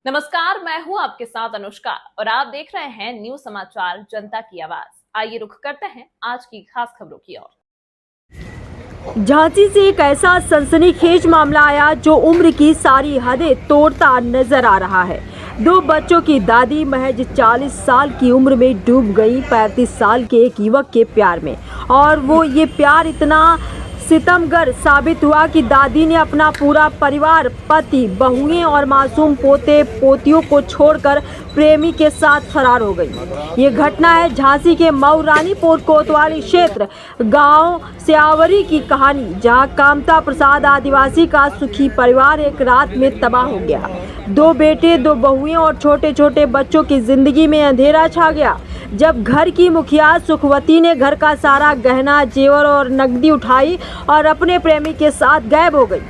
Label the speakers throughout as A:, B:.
A: नमस्कार, मैं हूं आपके साथ अनुष्का और आप देख रहे हैं न्यूज समाचार जनता की आवाज। आइए रुख करते हैं आज की खास खबरों की ओर।
B: झांसी से एक ऐसा सनसनीखेज मामला आया जो उम्र की सारी हदें तोड़ता नजर आ रहा है। दो बच्चों की दादी महज 40 साल की उम्र में डूब गई 35 साल के एक युवक के प्यार में, और वो ये प्यार इतना सितमगर साबित हुआ कि दादी ने अपना पूरा परिवार, पति, बहुएं और मासूम पोते पोतियों को छोड़कर प्रेमी के साथ फरार हो गई। ये घटना है झांसी के मऊ रानीपुर कोतवाली क्षेत्र गांव स्यावरी की कहानी, जहां कामता प्रसाद आदिवासी का सुखी परिवार एक रात में तबाह हो गया। दो बेटे, दो बहुएं और छोटे छोटे बच्चों की जिंदगी में अंधेरा छा गया जब घर की मुखिया सुखवती ने घर का सारा गहना, जेवर और नकदी उठाई और अपने प्रेमी के साथ गायब हो गई।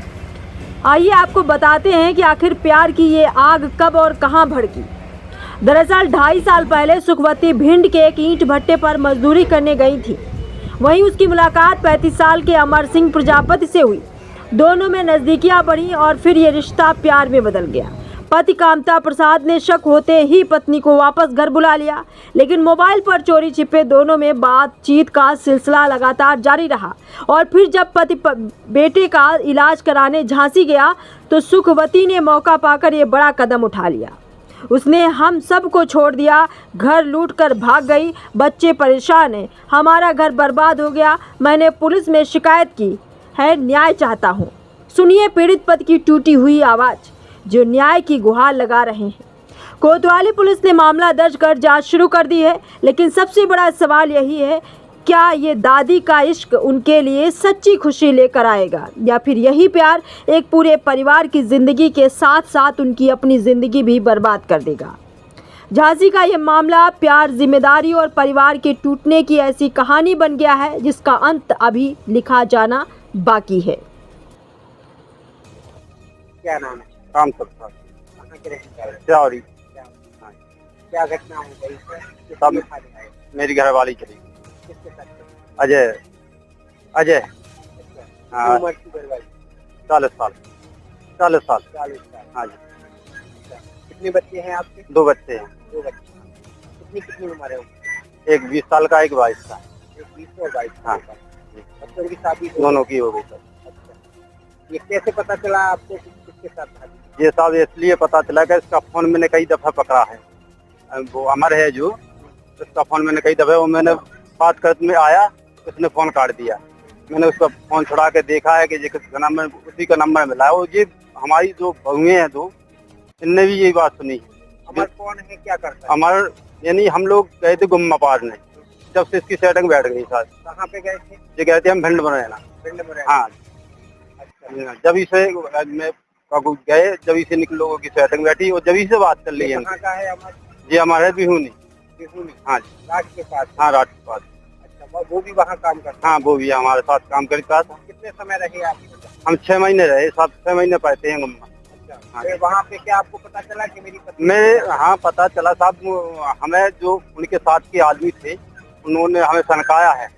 B: आइए आपको बताते हैं कि आखिर प्यार की ये आग कब और कहां भड़की। दरअसल 2.5 साल पहले सुखवती भिंड के एक ईंट भट्टे पर मजदूरी करने गई थी। वहीं उसकी मुलाकात 35 साल के अमर सिंह प्रजापति से हुई। दोनों में नजदीकियां बढ़ी और फिर ये रिश्ता प्यार में बदल गया। पति कामता प्रसाद ने शक होते ही पत्नी को वापस घर बुला लिया, लेकिन मोबाइल पर चोरी छिपे दोनों में बातचीत का सिलसिला लगातार जारी रहा। और फिर जब पति बेटे का इलाज कराने झांसी गया तो सुखवती ने मौका पाकर ये बड़ा कदम उठा लिया। उसने हम सब को छोड़ दिया, घर लूट कर भाग गई, बच्चे परेशान हैं, हमारा घर बर्बाद हो गया, मैंने पुलिस में शिकायत की है, न्याय चाहता हूँ। सुनिए पीड़ित पति की टूटी हुई आवाज़ जो न्याय की गुहार लगा रहे हैं। कोतवाली पुलिस ने मामला दर्ज कर जांच शुरू कर दी है, लेकिन सबसे बड़ा सवाल यही है, क्या ये दादी का इश्क उनके लिए सच्ची खुशी लेकर आएगा या फिर यही प्यार एक पूरे परिवार की जिंदगी के साथ साथ उनकी अपनी जिंदगी भी बर्बाद कर देगा। झांसी का ये मामला प्यार, जिम्मेदारी और परिवार के टूटने की ऐसी कहानी बन गया है जिसका अंत अभी लिखा जाना बाकी है।
C: क्या नाम है?
D: काम करता है।
C: कहाँ के रहने वाले?
D: सॉरी,
C: क्या घटना हो गई?
D: सब मेरी घरवाली चली गई।
C: किसके साथ चली?
D: अजय अजय
C: कितनी
D: हाँ,
C: उम्र की घरवाली?
D: 40 साल 40 साल
C: 40 साल।
D: हाँ जी।
C: अच्छा। कितने बच्चे हैं आपके?
D: 2 बच्चे हैं,
C: 2 बच्चे। कितनी उम्र है उनकी?
D: एक 20 साल का, एक 22 का।
C: एक 20 और 22
D: हाँ
C: साल का। बच्चों की शादी
D: दोनों की हो गई सर।
C: अच्छा। ये कैसे पता चला आपको कि किसके साथ शादी?
D: ये सब इसलिए पता चला कि इसका फोन मैंने कई दफा पकड़ा है। वो अमर है जो, उसका फोन मैंने कई दफा, वो मैंने बात करते में आया, उसने फोन काट दिया। मैंने उसका फोन छुड़ा के देखा है कि ये किसका नंबर, उसी का नंबर मिला है। वो ये हमारी जो बहुएं हैं दो, इनने भी यही बात सुनी।
C: अमर कौन है, क्या करता है?
D: अमर यानी हम लोग गए थे गुम्मा पारने, जब से इसकी सेटिंग बैठ गई सर।
C: कहाँ पे गए थे?
D: ये कहते हैं हम भिंड बनाना।
C: पिंड में
D: हाँ,
C: अच्छा।
D: जब इसे मैं गए, जब इसे निकल लोगों की सेटिंग बैठी और जब इसे बात कर ली है।
C: कहाँ का है अमर?
D: ये हमारे बिहूनी।
C: बिहूनी?
D: हाँ जी,
C: राज के पास?
D: हाँ रात के पास।
C: अच्छा, वो भी वहाँ काम करता है?
D: हाँ, वो भी हमारे साथ काम करता था।
C: कितने समय रहे आप?
D: हम 6 महीने रहे, 7-6 महीने पाते हैं गुम्मा।
C: अच्छा।
D: हाँ।
C: फिर वहाँ पे क्या आपको पता चला कि मेरी पत्नी?
D: मैं हाँ पता चला साहब, हमें जो उनके साथ के आदमी थे उन्होंने हमें सनकाया है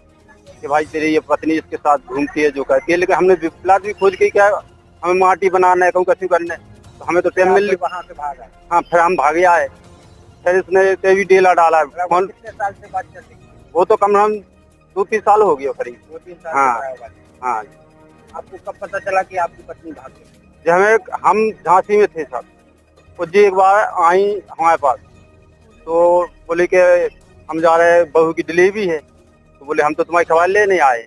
D: कि भाई तेरी ये पत्नी इसके साथ घूमती है, जो कहती है। लेकिन हमने प्लाट भी खोज के क्या, हमें माटी बनाना है, कहूँ कसी करना है, तो हमें तो टाइम मिल।
C: वहाँ से भागा?
D: हाँ, फिर हम भागे आए, फिर इसने तेवी डेला डाला फोन।
C: कितने साल से बात चल रही?
D: वो तो कम से कम 2-3 साल हो गया करीब।
C: 2-3 साल
D: हाँ।
C: से बात।
D: हाँ,
C: आपको कब पता चला कि आपकी पत्नी भाग गई?
D: जब हम झांसी में थे साहब, वो जी एक बार आई हमारे पास, तो बोले कि हम जा रहे हैं, बहू की डिलीवरी है। तो बोले हम तो तुम्हारी खबर लेने आए,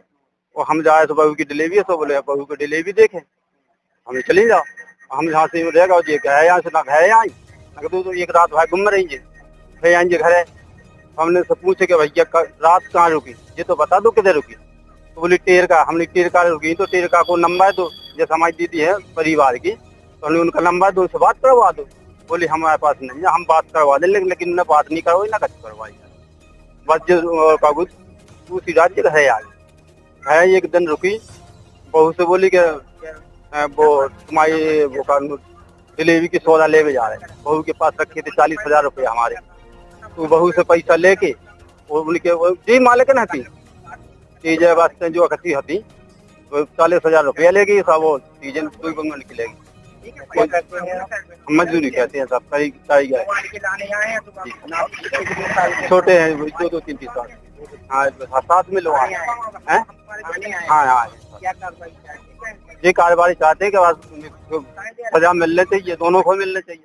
D: और हम जा रहे तो बहू की डिलीवरी है। तो बोले बहू की डिलीवरी देखें, हमें चली जाओ। हम झांसी में रहेगा जी, है यहाँ से ना है यहाँ, तो एक रात भाई गुम रहेंगे, फिर आएंगे घर है। हमने से पूछे कि भैया रात कहाँ रुकी, ये तो बता दो किधर रुकी। तो बोली टेर का। हमने टेर का रुकी, तो टेर का को नंबर दो, जैसे हमारी दीदी है परिवार की, तो हमने उनका नंबर दो, उनसे बात करवा दो। बोली हमारे पास नहीं है, हम बात करवा दें, लेकिन उन्हें बात नहीं करवाई ना कुछ करवाई। बस जो कागज दूसरी राज्य का है, आज है एक दिन रुकी। बहू से बोली कि वो तुम्हारी वो डिलीवरी की सौदा ले जा रहे हैं। बहू के पास रखे थे 40,000 रुपये हमारे, तो बहू से पैसा लेके वो उनके जी मालिक न थी चीजें वास्ते जो अखती होती, तो 40,000 रुपया लेगी सब, वो चीजें निकलेगी।
C: क्या करते हैं आप?
D: हम मजदूरी कहते हैं साहब, कई गए
C: लाने आए हैं तो आप
D: छोटे हैं, 2-3 साल। हाँ, साथ में लोग हैं। हाँ हाँ,
C: क्या कार्रवाई चाहिए?
D: ये कार्रवाई चाहते हैं कि बस सजा मिलने चाहिए, दोनों को मिलने चाहिए।